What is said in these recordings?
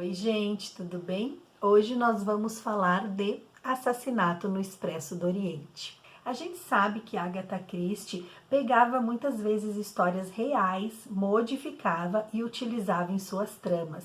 Oi, gente, tudo bem? Hoje nós vamos falar de Assassinato no Expresso do Oriente. A gente sabe que Agatha Christie pegava muitas vezes histórias reais, modificava e utilizava em suas tramas.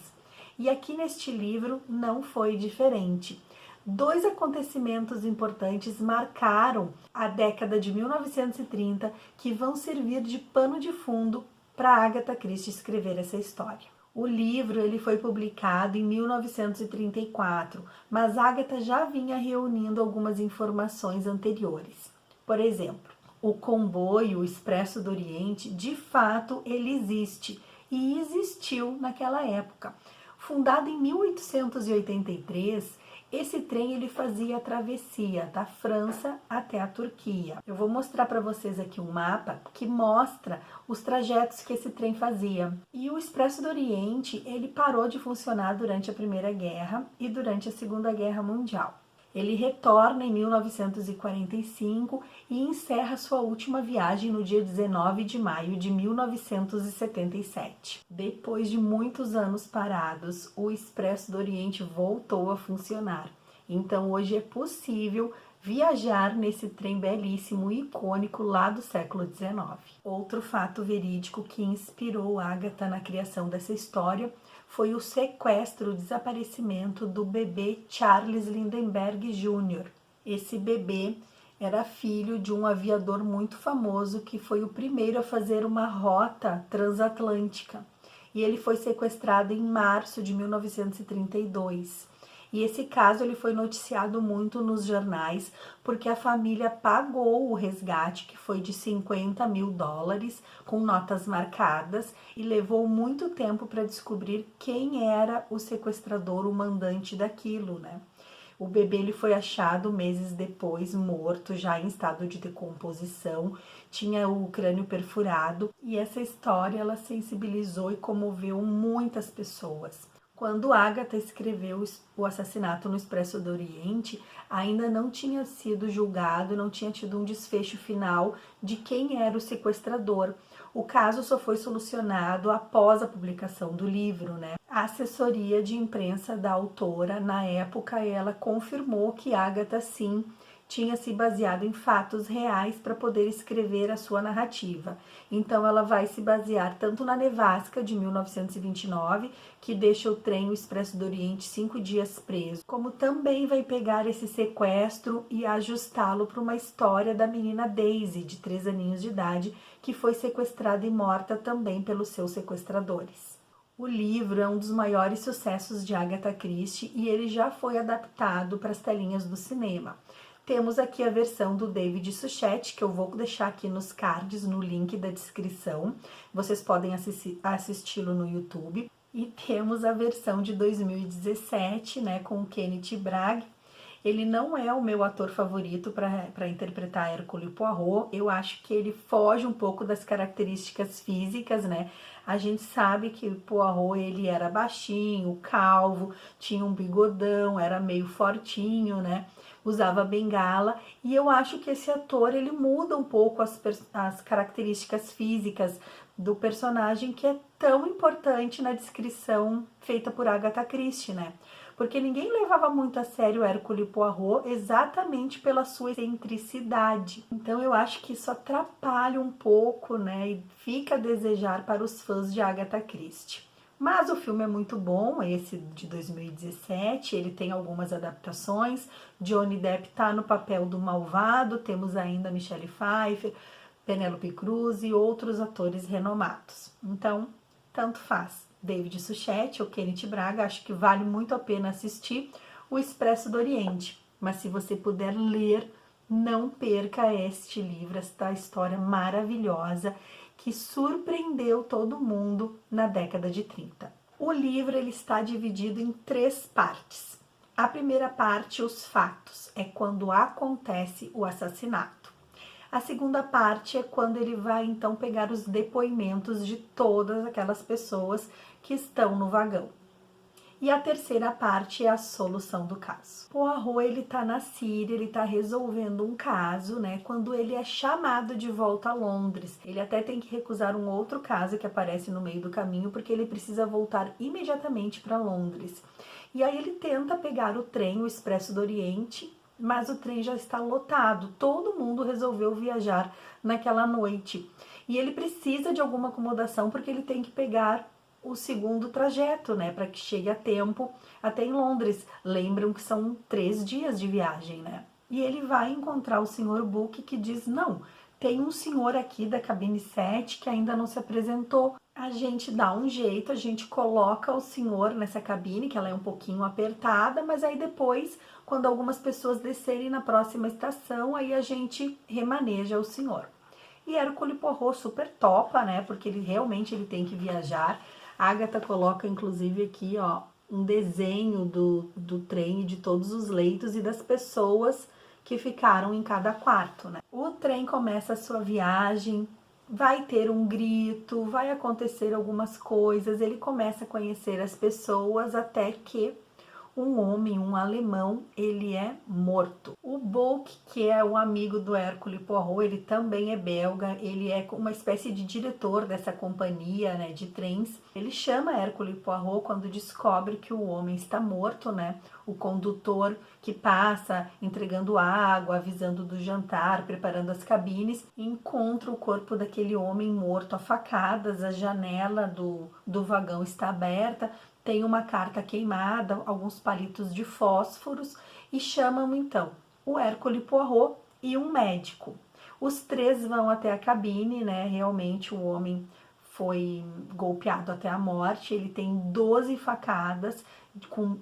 E aqui neste livro não foi diferente. Dois acontecimentos importantes marcaram a década de 1930 que vão servir de pano de fundo para Agatha Christie escrever essa história. O livro ele foi publicado em 1934, mas Agatha já vinha reunindo algumas informações anteriores. Por exemplo, o comboio Expresso do Oriente, de fato, ele existe e existiu naquela época. Fundado em 1883, esse trem ele fazia a travessia da França até a Turquia. Eu vou mostrar para vocês aqui um mapa que mostra os trajetos que esse trem fazia. E o Expresso do Oriente ele parou de funcionar durante a Primeira Guerra e durante a Segunda Guerra Mundial. Ele retorna em 1945 e encerra sua última viagem no dia 19 de maio de 1977. Depois de muitos anos parados, o Expresso do Oriente voltou a funcionar. Então hoje é possível viajar nesse trem belíssimo e icônico lá do século XIX. Outro fato verídico que inspirou Agatha na criação dessa história foi o sequestro, o desaparecimento do bebê Charles Lindbergh Jr. Esse bebê era filho de um aviador muito famoso que foi o primeiro a fazer uma rota transatlântica. E ele foi sequestrado em março de 1932. E esse caso ele foi noticiado muito nos jornais, porque a família pagou o resgate, que foi de $50 mil, com notas marcadas, e levou muito tempo para descobrir quem era o sequestrador, o mandante daquilo, né? O bebê ele foi achado meses depois, morto, já em estado de decomposição, tinha o crânio perfurado, e essa história ela sensibilizou e comoveu muitas pessoas. Quando Agatha escreveu o Assassinato no Expresso do Oriente, ainda não tinha sido julgado, não tinha tido um desfecho final de quem era o sequestrador. O caso só foi solucionado após a publicação do livro, né? A assessoria de imprensa da autora, na época, ela confirmou que Agatha, sim, tinha se baseado em fatos reais para poder escrever a sua narrativa. Então ela vai se basear tanto na nevasca de 1929, que deixa o trem o Expresso do Oriente 5 dias preso, como também vai pegar esse sequestro e ajustá-lo para uma história da menina Daisy, de 3 aninhos de idade, que foi sequestrada e morta também pelos seus sequestradores. O livro é um dos maiores sucessos de Agatha Christie e ele já foi adaptado para as telinhas do cinema. Temos aqui a versão do David Suchet, que eu vou deixar aqui nos cards, no link da descrição. Vocês podem assisti-lo no YouTube. E temos a versão de 2017, né, com o Kenneth Branagh. Ele não é o meu ator favorito para interpretar Hercule Poirot. Eu acho que ele foge um pouco das características físicas, né? A gente sabe que o Poirot, ele era baixinho, calvo, tinha um bigodão, era meio fortinho, né? Usava bengala, e eu acho que esse ator, ele muda um pouco as características físicas do personagem, que é tão importante na descrição feita por Agatha Christie, né? Porque ninguém levava muito a sério Hercule Poirot exatamente pela sua excentricidade. Então eu acho que isso atrapalha um pouco, né? E fica a desejar para os fãs de Agatha Christie. Mas o filme é muito bom, esse de 2017, ele tem algumas adaptações. Johnny Depp tá no papel do malvado, temos ainda Michelle Pfeiffer, Penélope Cruz e outros atores renomados. Então, tanto faz. David Suchet ou Kenneth Branagh, acho que vale muito a pena assistir o Expresso do Oriente. Mas se você puder ler, não perca este livro, esta história maravilhosa que surpreendeu todo mundo na década de 30. O livro ele está dividido em 3 partes. A primeira parte, os fatos, é quando acontece o assassinato. A segunda parte é quando ele vai então pegar os depoimentos de todas aquelas pessoas que estão no vagão. E a terceira parte é a solução do caso. Poirot, ele tá na Síria, ele tá resolvendo um caso, né? Quando ele é chamado de volta a Londres. Ele até tem que recusar um outro caso que aparece no meio do caminho, porque ele precisa voltar imediatamente para Londres. E aí ele tenta pegar o trem, o Expresso do Oriente, mas o trem já está lotado. Todo mundo resolveu viajar naquela noite. E ele precisa de alguma acomodação, porque ele tem que pegar o segundo trajeto, né, para que chegue a tempo até em Londres. Lembram que são 3 dias de viagem, né? E ele vai encontrar o Sr. Book, que diz: não, tem um senhor aqui da cabine 7 que ainda não se apresentou. A gente dá um jeito, a gente coloca o senhor nessa cabine, que ela é um pouquinho apertada, mas aí depois, quando algumas pessoas descerem na próxima estação, aí a gente remaneja o senhor. E Hercule Poirot super topa, né, porque ele realmente tem que viajar. A Agatha coloca, inclusive, aqui, ó, um desenho do trem, de todos os leitos e das pessoas que ficaram em cada quarto, né? O trem começa a sua viagem, vai ter um grito, vai acontecer algumas coisas, ele começa a conhecer as pessoas até que um homem, um alemão, ele é morto. O Bouc, que é um amigo do Hercule Poirot, ele também é belga, ele é uma espécie de diretor dessa companhia, né, de trens. Ele chama Hercule Poirot quando descobre que o homem está morto, né? O condutor que passa entregando água, avisando do jantar, preparando as cabines, encontra o corpo daquele homem morto a facadas, a janela do vagão está aberta, tem uma carta queimada, alguns palitos de fósforos, e chamam então o Hercule Poirot e um médico. Os 3 vão até a cabine, né? Realmente o homem foi golpeado até a morte, ele tem 12 facadas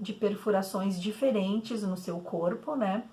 de perfurações diferentes no seu corpo, né?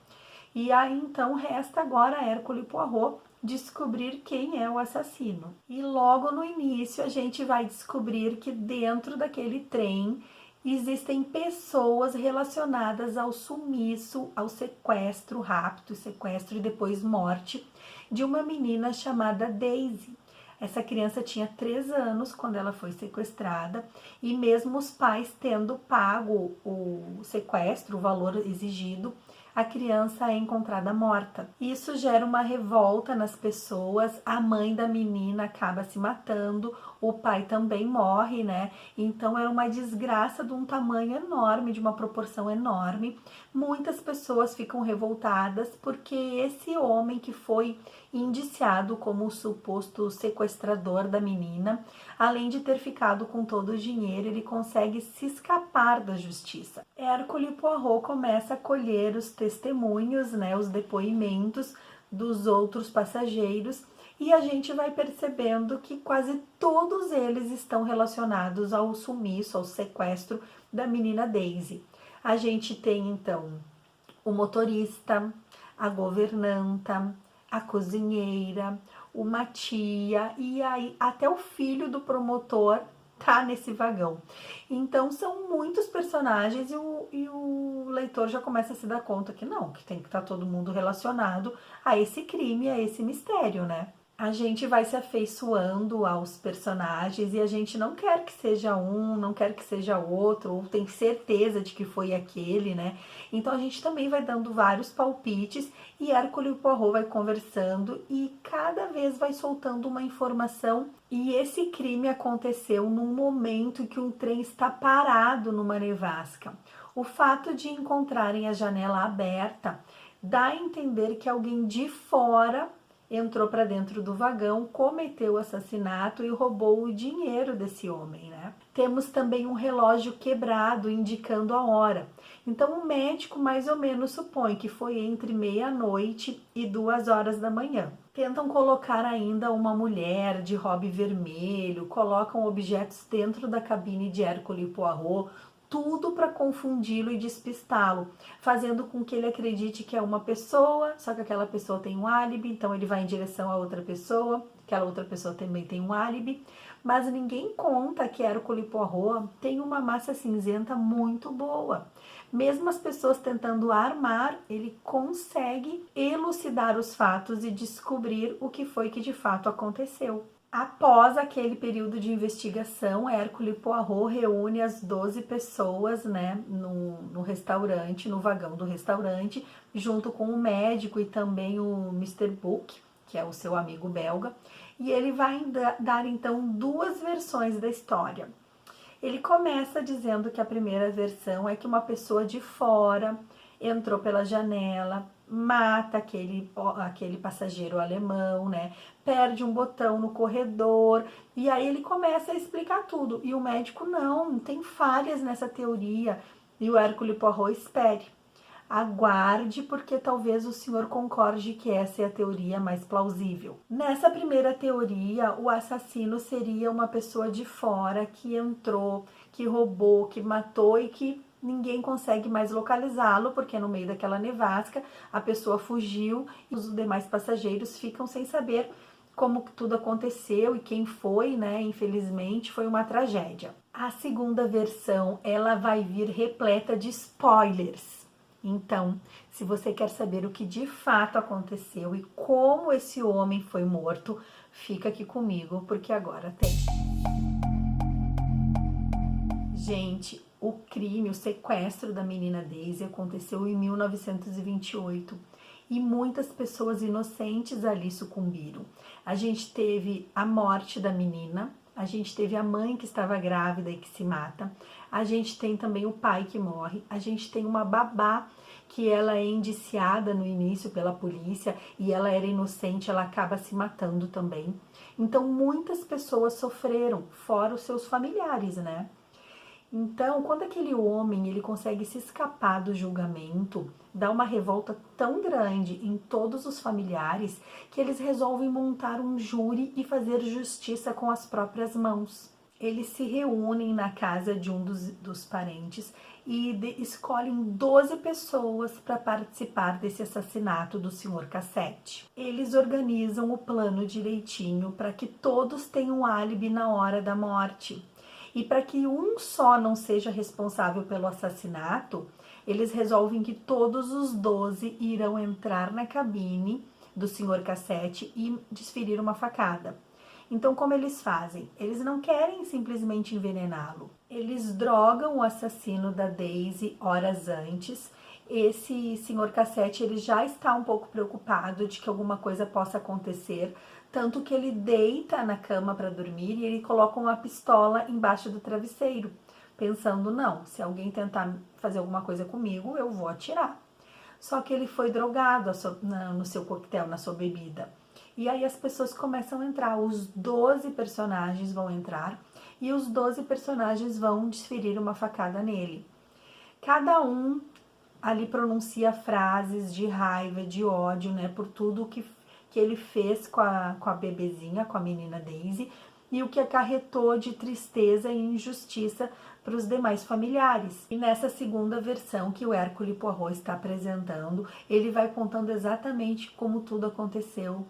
E aí então resta agora a Hercule Poirot descobrir quem é o assassino. E logo no início a gente vai descobrir que dentro daquele trem existem pessoas relacionadas ao sumiço, ao sequestro, rapto, sequestro e depois morte de uma menina chamada Daisy. Essa criança tinha 3 anos quando ela foi sequestrada e mesmo os pais tendo pago o sequestro, o valor exigido, a criança é encontrada morta. Isso gera uma revolta nas pessoas, a mãe da menina acaba se matando, o pai também morre, né? Então é uma desgraça de um tamanho enorme, de uma proporção enorme. Muitas pessoas ficam revoltadas porque esse homem que foi indiciado como o suposto sequestrador da menina, além de ter ficado com todo o dinheiro, ele consegue se escapar da justiça. Hercule Poirot começa a colher os testemunhos, né, os depoimentos dos outros passageiros, e a gente vai percebendo que quase todos eles estão relacionados ao sumiço, ao sequestro da menina Daisy. A gente tem então o motorista, a governanta, a cozinheira, uma tia e aí até o filho do promotor tá nesse vagão. Então são muitos personagens e o leitor já começa a se dar conta que não, que tem que estar todo mundo relacionado a esse crime, a esse mistério, né? A gente vai se afeiçoando aos personagens e a gente não quer que seja um, não quer que seja outro, ou tem certeza de que foi aquele, né? Então a gente também vai dando vários palpites e Hercule Poirot vai conversando e cada vez vai soltando uma informação. E esse crime aconteceu num momento em que um trem está parado numa nevasca. O fato de encontrarem a janela aberta dá a entender que alguém de fora entrou para dentro do vagão, cometeu o assassinato e roubou o dinheiro desse homem, né? Temos também um relógio quebrado indicando a hora. Então o médico mais ou menos supõe que foi entre meia-noite e 2 horas da manhã. Tentam colocar ainda uma mulher de robe vermelho, colocam objetos dentro da cabine de Hercule Poirot, tudo para confundi-lo e despistá-lo, fazendo com que ele acredite que é uma pessoa, só que aquela pessoa tem um álibi, então ele vai em direção a outra pessoa, aquela outra pessoa também tem um álibi, mas ninguém conta que Hercule Poirot tem uma massa cinzenta muito boa. Mesmo as pessoas tentando armar, ele consegue elucidar os fatos e descobrir o que foi que de fato aconteceu. Após aquele período de investigação, Hercule Poirot reúne as 12 pessoas, né, no restaurante, no vagão do restaurante, junto com o médico e também o Mr. Book, que é o seu amigo belga, e ele vai dar então duas versões da história. Ele começa dizendo que a primeira versão é que uma pessoa de fora entrou pela janela, mata aquele passageiro alemão, né? Perde um botão no corredor, e aí ele começa a explicar tudo. E o médico não tem falhas nessa teoria. E o Hercule Poirot espere. Aguarde, porque talvez o senhor concorde que essa é a teoria mais plausível. Nessa primeira teoria, o assassino seria uma pessoa de fora que entrou, que roubou, que matou e que ninguém consegue mais localizá-lo, porque no meio daquela nevasca a pessoa fugiu e os demais passageiros ficam sem saber como tudo aconteceu e quem foi, né? Infelizmente foi uma tragédia. A segunda versão, ela vai vir repleta de spoilers. Então, se você quer saber o que de fato aconteceu e como esse homem foi morto, fica aqui comigo, porque agora tem. Gente, o crime, o sequestro da menina Daisy aconteceu em 1928 e muitas pessoas inocentes ali sucumbiram. A gente teve a morte da menina, a gente teve a mãe que estava grávida e que se mata, a gente tem também o pai que morre, a gente tem uma babá que ela é indiciada no início pela polícia e ela era inocente, ela acaba se matando também. Então muitas pessoas sofreram, fora os seus familiares, né? Então, quando aquele homem ele consegue se escapar do julgamento, dá uma revolta tão grande em todos os familiares que eles resolvem montar um júri e fazer justiça com as próprias mãos. Eles se reúnem na casa de um dos parentes e escolhem 12 pessoas para participar desse assassinato do Sr. Cassette. Eles organizam o plano direitinho para que todos tenham álibi na hora da morte. E para que um só não seja responsável pelo assassinato, eles resolvem que todos os 12 irão entrar na cabine do Sr. Cassette e desferir uma facada. Então, como eles fazem? Eles não querem simplesmente envenená-lo. Eles drogam o assassino da Daisy horas antes. Esse Sr. Cassette ele já está um pouco preocupado de que alguma coisa possa acontecer, tanto que ele deita na cama para dormir e ele coloca uma pistola embaixo do travesseiro, pensando, não, se alguém tentar fazer alguma coisa comigo, eu vou atirar. Só que ele foi drogado no seu coquetel, na sua bebida. E aí as pessoas começam a entrar, os 12 personagens vão entrar e os 12 personagens vão desferir uma facada nele. Cada um ali pronuncia frases de raiva, de ódio, né, por tudo que ele fez com a bebezinha, com a menina Daisy, e o que acarretou de tristeza e injustiça para os demais familiares. E nessa segunda versão que o Hercule Poirot está apresentando, ele vai contando exatamente como tudo aconteceu.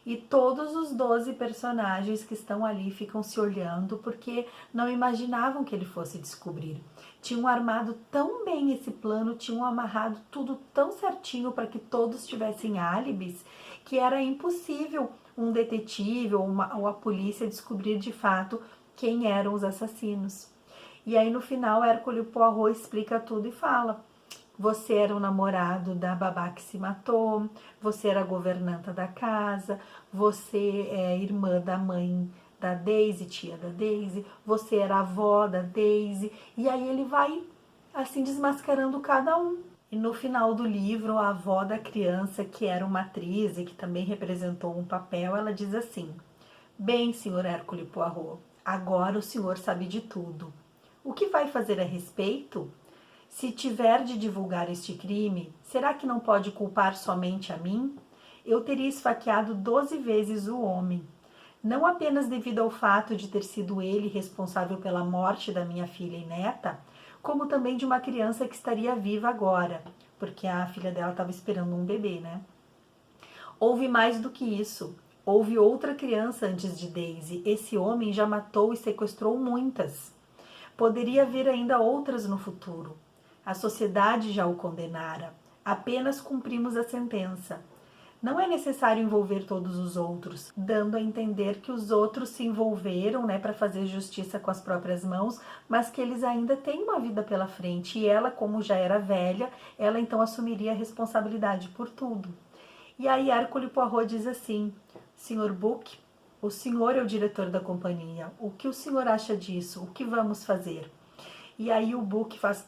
E todos os 12 personagens que estão ali ficam se olhando porque não imaginavam que ele fosse descobrir. Tinham armado tão bem esse plano, tinham amarrado tudo tão certinho para que todos tivessem álibis, que era impossível um detetive ou a polícia descobrir de fato quem eram os assassinos. E aí no final Hercule Poirot explica tudo e fala: você era o namorado da babá que se matou, você era a governanta da casa, você é irmã da mãe da Daisy, tia da Daisy, você era a avó da Daisy, e aí ele vai assim desmascarando cada um. E no final do livro, a avó da criança, que era uma atriz e que também representou um papel, ela diz assim: bem, senhor Hercule Poirot, agora o senhor sabe de tudo. O que vai fazer a respeito? Se tiver de divulgar este crime, será que não pode culpar somente a mim? Eu teria esfaqueado 12 vezes o homem, não apenas devido ao fato de ter sido ele responsável pela morte da minha filha e neta, como também de uma criança que estaria viva agora, porque a filha dela estava esperando um bebê, né? Houve mais do que isso. Houve outra criança antes de Daisy. Esse homem já matou e sequestrou muitas. Poderia haver ainda outras no futuro. A sociedade já o condenara. Apenas cumprimos a sentença. não é necessário envolver todos os outros, dando a entender que os outros se envolveram, né, para fazer justiça com as próprias mãos, mas que eles ainda têm uma vida pela frente. E ela, como já era velha, ela então assumiria a responsabilidade por tudo. E aí Hercule Poirot diz assim: Sr. Book, o senhor é o diretor da companhia. O que o senhor acha disso? O que vamos fazer? E aí o Book faz: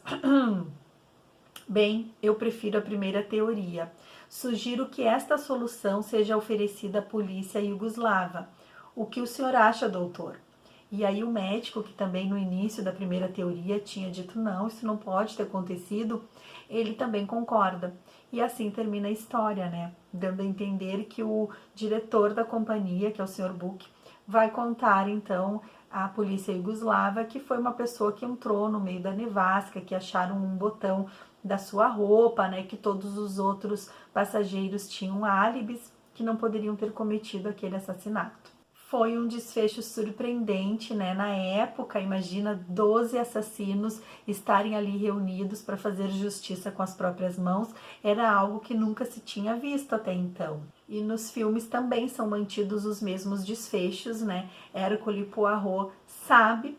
Bem, eu prefiro a primeira teoria. Sugiro que esta solução seja oferecida à polícia iugoslava. O que o senhor acha, doutor? E aí o médico, que também no início da primeira teoria tinha dito não, isso não pode ter acontecido, ele também concorda. E assim termina a história, né? Dando a entender que o diretor da companhia, que é o Sr. Book, vai contar então à polícia iugoslava que foi uma pessoa que entrou no meio da nevasca, que acharam um botão da sua roupa, né? Que todos os outros passageiros tinham álibis que não poderiam ter cometido aquele assassinato. Foi um desfecho surpreendente, né? Na época, imagina 12 assassinos estarem ali reunidos para fazer justiça com as próprias mãos. Era algo que nunca se tinha visto até então. E nos filmes também são mantidos os mesmos desfechos, né? Hercule Poirot sabe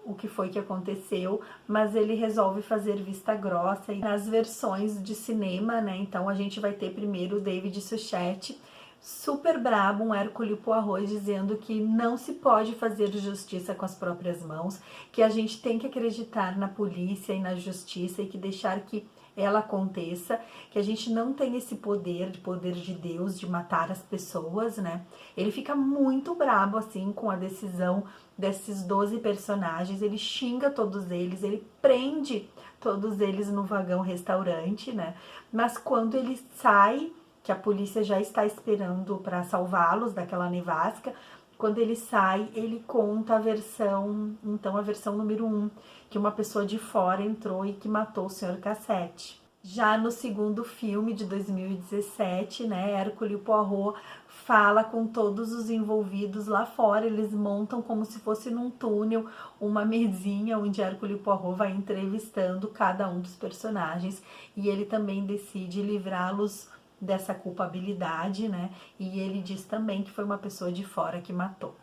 o que foi que aconteceu, mas ele resolve fazer vista grossa. E nas versões de cinema, né? Então a gente vai ter primeiro o David Suchet, super brabo, um Hercule Poirot, dizendo que não se pode fazer justiça com as próprias mãos, que a gente tem que acreditar na polícia e na justiça e que deixar que ela aconteça, que a gente não tem esse poder de Deus, de matar as pessoas, né? Ele fica muito brabo, assim, com a decisão desses 12 personagens, ele xinga todos eles, ele prende todos eles no vagão restaurante, né? Mas quando ele sai, que a polícia já está esperando para salvá-los daquela nevasca, quando ele sai, ele conta a versão número 1, que uma pessoa de fora entrou e que matou o Sr. Cassette. Já no segundo filme de 2017, né, Hercule Poirot fala com todos os envolvidos lá fora, eles montam como se fosse num túnel uma mesinha onde Hercule Poirot vai entrevistando cada um dos personagens e ele também decide livrá-los dessa culpabilidade, né? E ele diz também que foi uma pessoa de fora que matou.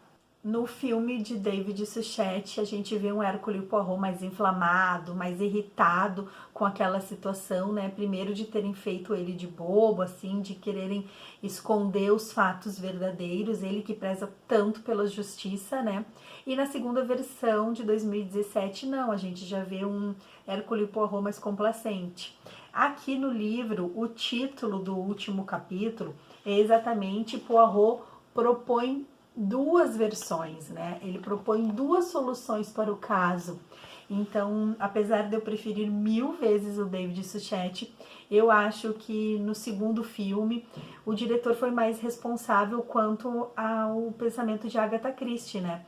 No filme de David Suchet, a gente vê um Hercule Poirot mais inflamado, mais irritado com aquela situação, né? Primeiro de terem feito ele de bobo, assim, de quererem esconder os fatos verdadeiros, ele que preza tanto pela justiça, né? E na segunda versão de 2017, não, a gente já vê um Hercule Poirot mais complacente. Aqui no livro, o título do último capítulo é exatamente Poirot propõe duas versões, né? Ele propõe duas soluções para o caso. Então, apesar de eu preferir 1000 vezes o David Suchet, eu acho que no segundo filme o diretor foi mais responsável quanto ao pensamento de Agatha Christie, né?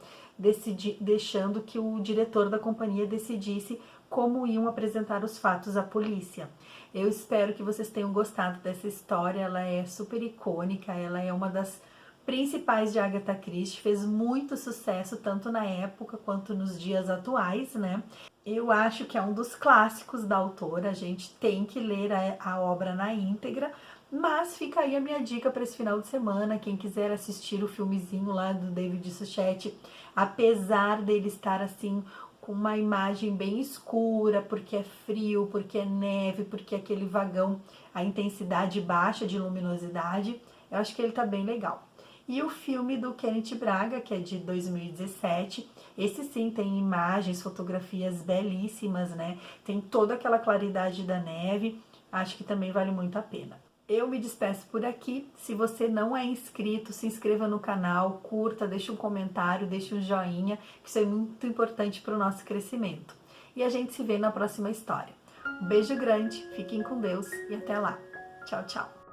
Deixando que o diretor da companhia decidisse como iam apresentar os fatos à polícia. Eu espero que vocês tenham gostado dessa história, ela é super icônica, ela é uma das principais de Agatha Christie, fez muito sucesso tanto na época quanto nos dias atuais, né? Eu acho que é um dos clássicos da autora, a gente tem que ler a obra na íntegra, mas fica aí a minha dica para esse final de semana, quem quiser assistir o filmezinho lá do David Suchet, apesar dele estar assim com uma imagem bem escura, porque é frio, porque é neve, porque é aquele vagão, a intensidade baixa de luminosidade, eu acho que ele tá bem legal. E o filme do Kenneth Branagh, que é de 2017, esse sim tem imagens, fotografias belíssimas, né? Tem toda aquela claridade da neve, acho que também vale muito a pena. Eu me despeço por aqui. Se você não é inscrito, se inscreva no canal, curta, deixe um comentário, deixe um joinha, que isso é muito importante para o nosso crescimento. E a gente se vê na próxima história. Um beijo grande, fiquem com Deus e até lá. Tchau, tchau.